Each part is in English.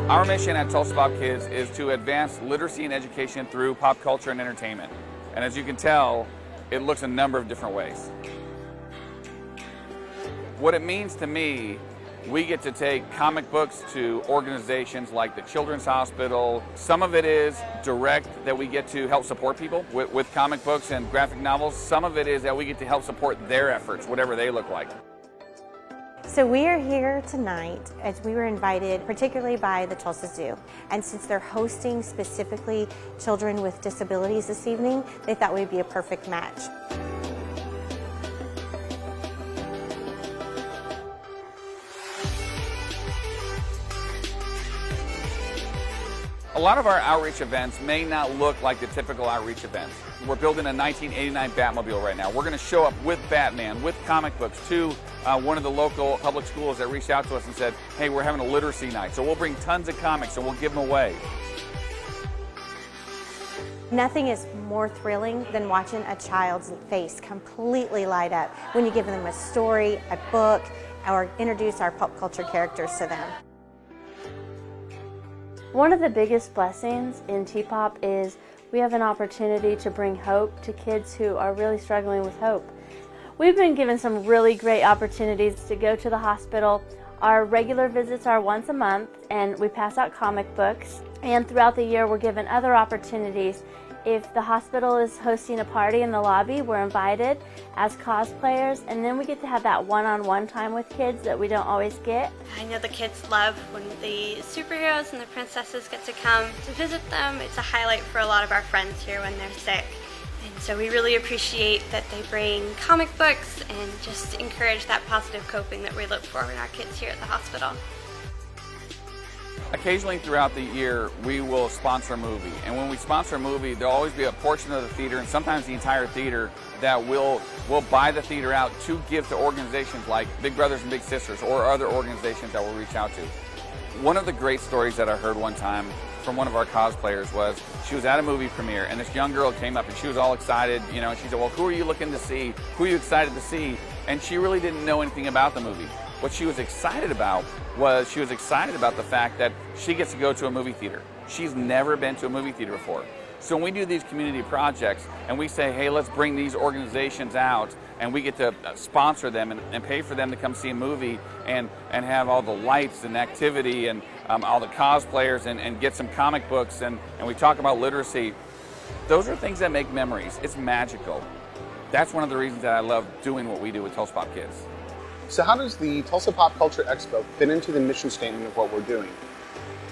Our mission at Tulsa Pop Kids is to advance literacy and education through pop culture and entertainment. And as you can tell, it looks a number of different ways. What it means to me, we get to take comic books to organizations like the Children's Hospital. Some of it is direct that we get to help support people with comic books and graphic novels. Some of it is that we get to help support their efforts, whatever they look like. So we are here tonight as we were invited particularly by the Tulsa Zoo. And since they're hosting specifically children with disabilities this evening, they thought we'd be a perfect match. A lot of our outreach events may not look like the typical outreach events. We're building a 1989 Batmobile right now. We're going to show up with Batman, with comic books, to one of the local public schools that reached out to us and said, hey, we're having a literacy night, so we'll bring tons of comics and we'll give them away. Nothing is more thrilling than watching a child's face completely light up when you give them a story, a book, or introduce our pop culture characters to them. One of the biggest blessings in T-Pop is we have an opportunity to bring hope to kids who are really struggling with hope. We've been given some really great opportunities to go to the hospital. Our regular visits are once a month, and we pass out comic books. And throughout the year, we're given other opportunities. If the hospital is hosting a party in the lobby, we're invited as cosplayers, and then we get to have that one-on-one time with kids that we don't always get. I know the kids love when the superheroes and the princesses get to come to visit them. It's a highlight for a lot of our friends here when they're sick. And so we really appreciate that they bring comic books and just encourage that positive coping that we look for in our kids here at the hospital. Occasionally throughout the year, we will sponsor a movie. And when we sponsor a movie, there'll always be a portion of the theater, and sometimes the entire theater, that will buy the theater out to give to organizations like Big Brothers and Big Sisters or other organizations that we'll reach out to. One of the great stories that I heard one time from one of our cosplayers was she was at a movie premiere, and this young girl came up and she was all excited, you know, and she said, well, who are you looking to see? Who are you excited to see? And she really didn't know anything about the movie. What she was excited about was she was excited about the fact that she gets to go to a movie theater. She's never been to a movie theater before. So when we do these community projects and we say, hey, let's bring these organizations out, and we get to sponsor them and pay for them to come see a movie and have all the lights and activity and all the cosplayers and get some comic books and we talk about literacy, those are things that make memories. It's magical. That's one of the reasons that I love doing what we do with Tulsa Pop Kids. So how does the Tulsa Pop Culture Expo fit into the mission statement of what we're doing?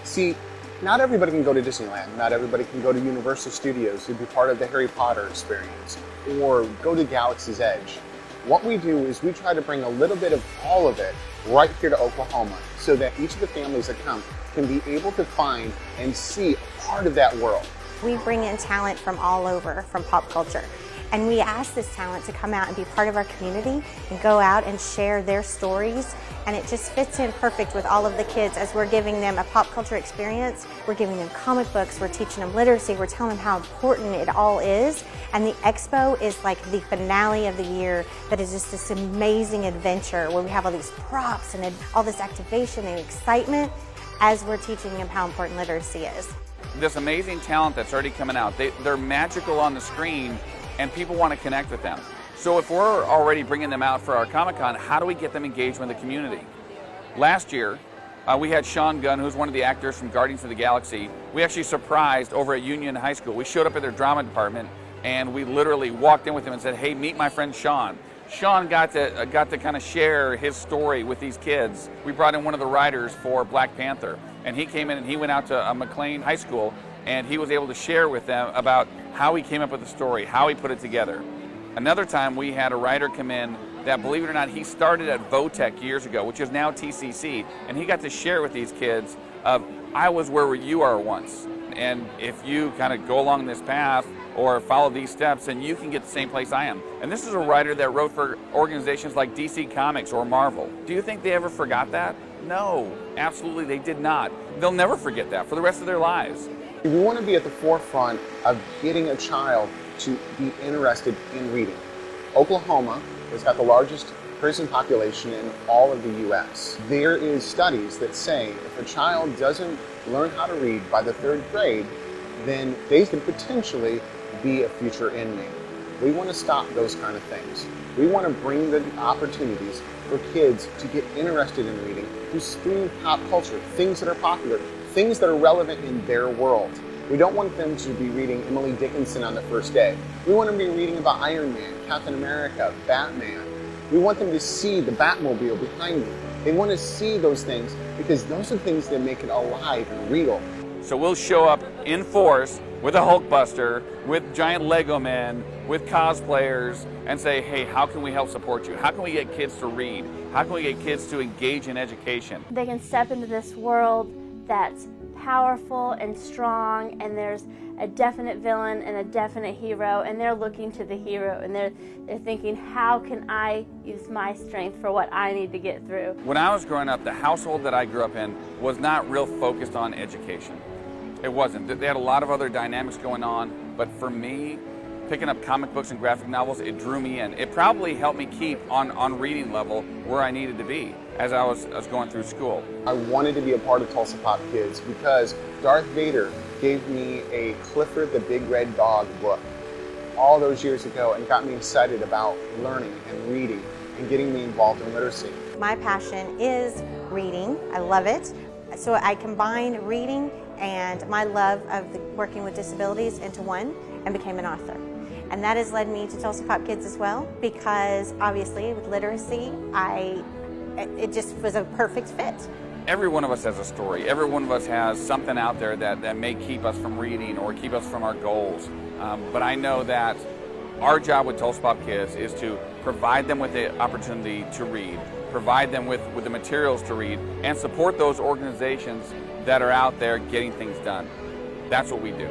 See, not everybody can go to Disneyland. Not everybody can go to Universal Studios to be part of the Harry Potter experience or go to Galaxy's Edge. What we do is we try to bring a little bit of all of it right here to Oklahoma so that each of the families that come can be able to find and see a part of that world. We bring in talent from all over, from pop culture. And we ask this talent to come out and be part of our community and go out and share their stories. And it just fits in perfect with all of the kids as we're giving them a pop culture experience. We're giving them comic books, we're teaching them literacy, we're telling them how important it all is. And the expo is like the finale of the year that is just this amazing adventure where we have all these props and all this activation and excitement as we're teaching them how important literacy is. This amazing talent that's already coming out, they're magical on the screen, and people want to connect with them. So if we're already bringing them out for our Comic-Con, how do we get them engaged with the community? Last year, we had Sean Gunn, who's one of the actors from Guardians of the Galaxy. We actually surprised over at Union High School. We showed up at their drama department, and we literally walked in with him and said, hey, meet my friend Sean. Sean got to kind of share his story with these kids. We brought in one of the writers for Black Panther, and he came in and he went out to McLean High School, and he was able to share with them about how he came up with the story, how he put it together. Another time we had a writer come in that, believe it or not, he started at Votech years ago, which is now TCC, and he got to share with these kids of, I was where you are once, and if you kind of go along this path or follow these steps, then you can get the same place I am. And this is a writer that wrote for organizations like DC Comics or Marvel. Do you think they ever forgot that? No, absolutely they did not. They'll never forget that for the rest of their lives. We want to be at the forefront of getting a child to be interested in reading. Oklahoma has got the largest prison population in all of the U.S. There is studies that say if a child doesn't learn how to read by the 3rd grade, then they could potentially be a future inmate. We want to stop those kind of things. We want to bring the opportunities for kids to get interested in reading through pop culture, things that are popular, things that are relevant in their world. We don't want them to be reading Emily Dickinson on the first day. We want them to be reading about Iron Man, Captain America, Batman. We want them to see the Batmobile behind me. They want to see those things because those are things that make it alive and real. So we'll show up in force with a Hulkbuster, with giant Lego men, with cosplayers, and say, hey, how can we help support you? How can we get kids to read? How can we get kids to engage in education? They can step into this world that's powerful and strong, and there's a definite villain and a definite hero, and they're looking to the hero, and they're thinking, how can I use my strength for what I need to get through? When I was growing up, the household that I grew up in was not real focused on education. It wasn't. They had a lot of other dynamics going on, but for me, picking up comic books and graphic novels, it drew me in. It probably helped me keep on reading level where I needed to be as I was going through school. I wanted to be a part of Tulsa Pop Kids because Darth Vader gave me a Clifford the Big Red Dog book all those years ago and got me excited about learning and reading and getting me involved in literacy. My passion is reading. I love it. So I combined reading and my love of working with disabilities into one and became an author. And that has led me to Tulsa Pop Kids as well, because obviously with literacy, it just was a perfect fit. Every one of us has a story. Every one of us has something out there that may keep us from reading or keep us from our goals. But I know that our job with Tulsa Pop Kids is to provide them with the opportunity to read, provide them with the materials to read, and support those organizations that are out there getting things done. That's what we do.